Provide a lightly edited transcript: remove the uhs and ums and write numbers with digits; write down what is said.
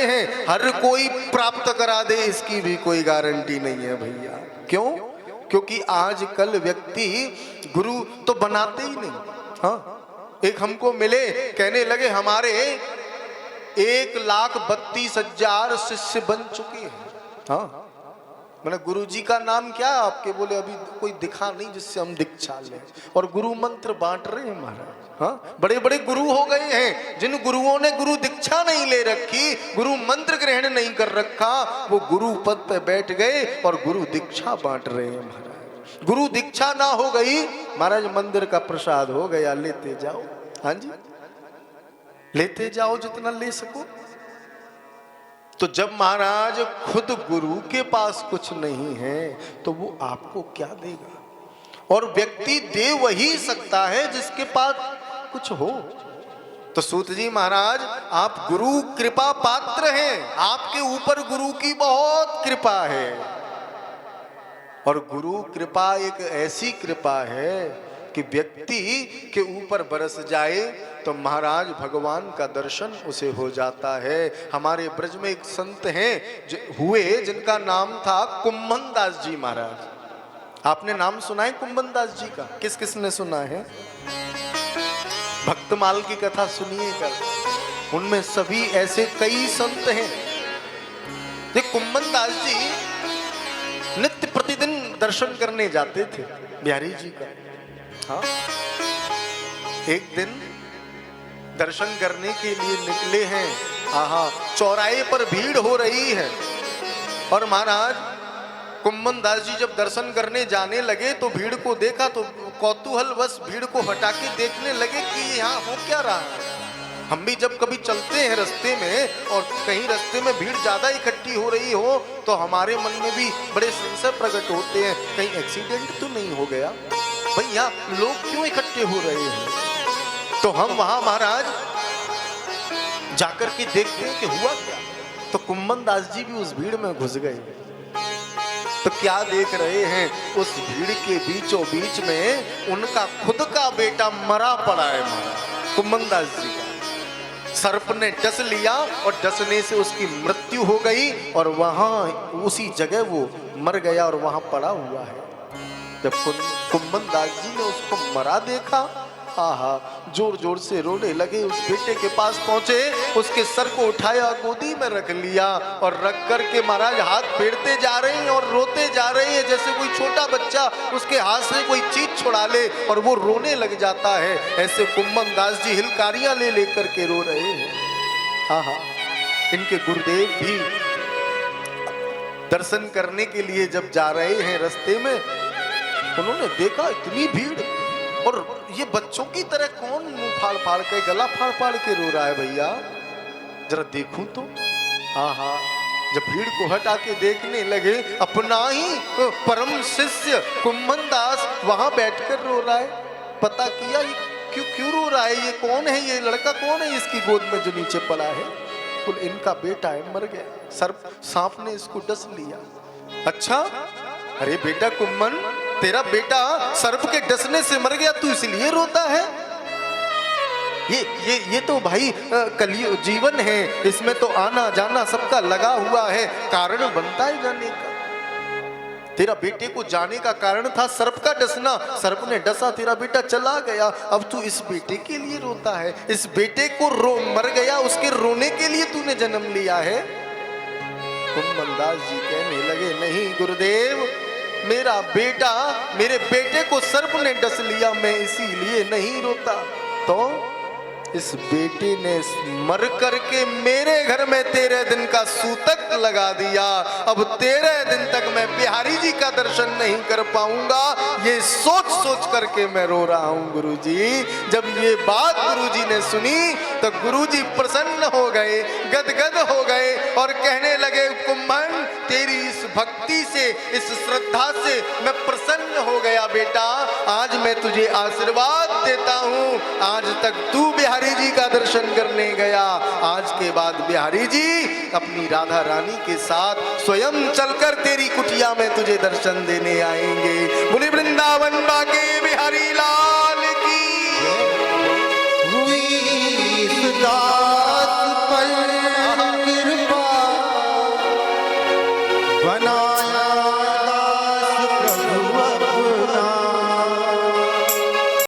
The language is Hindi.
हैं, हर कोई प्राप्त करा दे इसकी भी कोई गारंटी नहीं है भैया। क्यों? क्योंकि आजकल व्यक्ति गुरु तो बनाते ही नहीं। हाँ, एक हमको मिले, कहने लगे हमारे 1,32,000 शिष्य बन चुके हैं। हाँ, मैंने गुरु जी का नाम क्या है आपके? बोले अभी कोई दिखा नहीं जिससे हम दीक्षा लें, और गुरु मंत्र बांट रहे हैं महाराज। हाँ, बड़े बड़े गुरु हो गए हैं, जिन गुरुओं ने गुरु दीक्षा नहीं ले रखी, गुरु मंत्र ग्रहण नहीं कर रखा, वो गुरु पद पे बैठ गए और गुरु दीक्षा बांट रहे हैं महाराज। गुरु दीक्षा ना हो गई महाराज, मंदिर का प्रसाद हो गया, लेते जाओ। हाँ जी, लेते जाओ जितना ले सको। तो जब महाराज खुद गुरु के पास कुछ नहीं है तो वो आपको क्या देगा? और व्यक्ति दे वही सकता है जिसके पास कुछ हो। तो सूत जी महाराज, आप गुरु कृपा पात्र हैं, आपके ऊपर गुरु की बहुत कृपा है। और गुरु कृपा एक ऐसी कृपा है कि व्यक्ति के ऊपर बरस जाए तो महाराज भगवान का दर्शन उसे हो जाता है। हमारे ब्रज में एक संत हैं हुए जिनका नाम था कुम्भन दास जी महाराज। आपने नाम सुना है कुम्भन दास जी का? किस किस ने सुना है? भक्तमाल की कथा सुनिएगा, उनमें सभी ऐसे कई संत हैं। ये कुम्भन दास जी नित्य प्रतिदिन दर्शन करने जाते थे बिहारी जी का। हाँ, एक दिन दर्शन करने के लिए निकले हैं। आहा, चौराहे पर भीड़ हो रही है और महाराज कुम्भन दास जी जब दर्शन करने जाने लगे तो भीड़ को देखा तो कौतूहल बस भीड़ को हटा के देखने लगे कि यहाँ हो क्या रहा है। हम भी जब कभी चलते हैं रास्ते में और कहीं रास्ते में भीड़ ज्यादा इकट्ठी हो रही हो तो हमारे मन में भी बड़े संशय प्रकट होते हैं, कहीं एक्सीडेंट तो नहीं हो गया भैया, लोग क्यों इकट्ठे हो रहे हैं। तो हम वहां महाराज जाकर के देखते हैं कि हुआ क्या। तो कुम्भन दास जी भी उस भीड़ में घुस गए। तो क्या देख रहे हैं, उस भीड़ के बीचों बीच में उनका खुद का बेटा मरा पड़ा है महाराज। कुम्भन दास जी का सर्प ने डस लिया और डसने से उसकी मृत्यु हो गई और वहां उसी जगह वो मर गया और वहां पड़ा हुआ है। जब कुम्भन दास जी ने उसको मरा देखा, आहा, जोर जोर से रोने लगे। उस बेटे के पास पहुंचे, उसके सर को उठाया, गोदी में रख लिया और रख करके महाराज हाथ फेरते जा रहे हैं और रोते जा रहे हैं जैसे कोई छोटा बच्चा उसके हाथ से कोई चीज छुड़ा ले और वो रोने लग जाता है। ऐसे कुम्भन दास जी हिलकारियां ले लेकर के रो रहे हैं। आहा, इनके गुरुदेव भी दर्शन करने के लिए जब जा रहे हैं रास्ते में, उन्होंने देखा इतनी भीड़ और ये बच्चों की तरह कौन मुंह फाड़ फाड़ के गला फाड़ फाड़ के रो रहा है भैया, जरा देखूं तो। आहा, जब भीड़ को हटा के देखने लगे, अपना ही परम शिष्य कुम्भन दास वहां बैठकर रो रहा है। पता किया ये क्यों रो रहा है, ये कौन है, ये लड़का कौन है इसकी गोद में जो नीचे पड़ा है? बोल इनका बेटा है, मर गया, सर्प सांप ने इसको डस लिया। अच्छा, अरे बेटा कुम्भन, तेरा बेटा सर्प के डसने से मर गया, तू इसलिए रोता है? ये तो भाई कलियुग जीवन है, इसमें तो आना जाना सबका लगा हुआ है, कारण बनता है जाने का। तेरा बेटे को जाने का कारण था सर्प का डसना, सर्प ने डसा, तेरा बेटा चला गया, अब तू इस बेटे के लिए रोता है। इस बेटे को मर गया, उसके रोने के लिए तूने जन्म लिया है। कुम्भन दास जी कहने लगे, नहीं गुरुदेव, मेरा बेटा, मेरे बेटे को सर्प ने डस लिया, मैं इसीलिए नहीं रोता। तो इस बेटे ने मर करके मेरे घर में 13 दिन का सूतक लगा दिया, अब 13 दिन तक मैं बिहारी जी का दर्शन नहीं कर पाऊंगा, ये सोच सोच करके मैं रो रहा हूं गुरुजी। जब ये बात गुरुजी ने सुनी तो गुरुजी प्रसन्न हो गए, गदगद हो गए और कहने लगे, कुम्भन, तेरी इस भक्ति से, इस श्रद्धा से मैं प्रसन्न हो गया बेटा, आज मैं तुझे आशीर्वाद देता हूं। आज तक तू बिहारी जी का दर्शन करने गया, आज के बाद बिहारी जी अपनी राधा रानी के साथ स्वयं चलकर तेरी कुटिया में तुझे दर्शन देने आएंगे। बोले वृंदावन बाके बिहारी लाल की। हुई इस दास पर कृपा बना